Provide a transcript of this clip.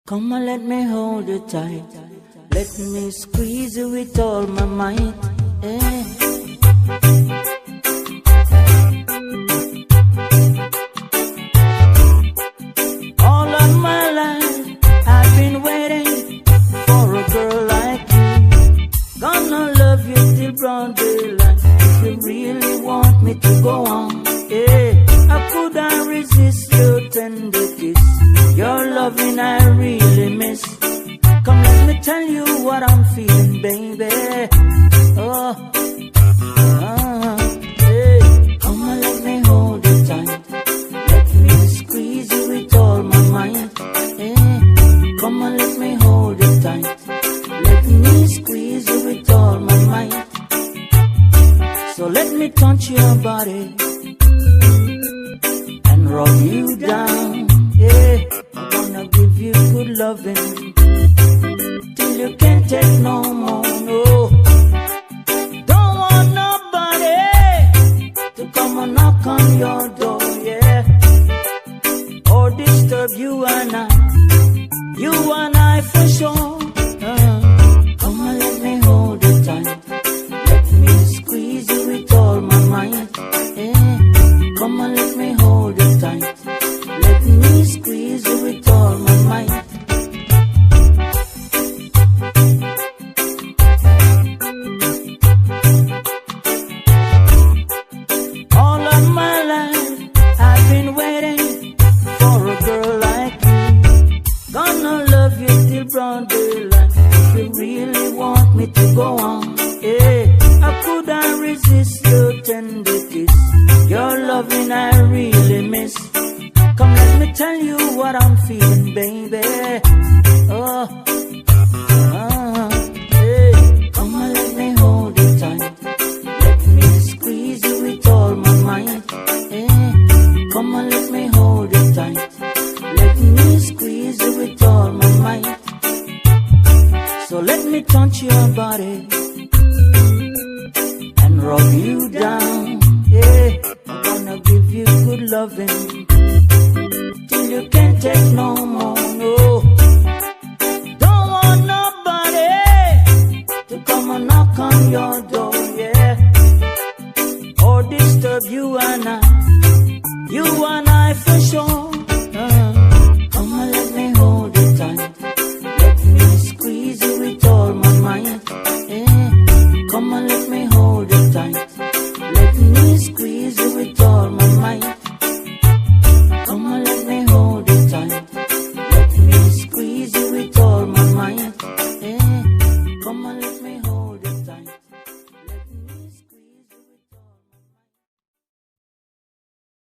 Come on, let me hold you tight. Let me squeeze you with all my might. Eh. All of my life I've been waiting for a girl like you. Gonna love you till broad daylight. If you really want me to go on, eh. How could I resist your tender kiss? Your loving I really miss. Come let me tell you what I'm feeling, baby. Oh, hey. Come on, let me hold you tight. Let me squeeze you with all my might. Hey. Come on, let me hold you tight. Let me squeeze you with all my might. So let me touch your body and rub you down. Yeah, I'm gonna give you good loving till you can't take no more. No, don't want nobody to come and knock on your door. Yeah, or disturb you and I for sure. Come on, let me hold you tight. Let me squeeze you with all my might. Yeah, come on, let me hold you tight. Let me squeeze you with all my might. All of my life I've been waiting for a girl like you. Gonna love you till broad daylight. If you really want me to go on, eh. How could I resist your tender kiss? Your loving I really miss. Come let me tell you what I'm feeling, baby.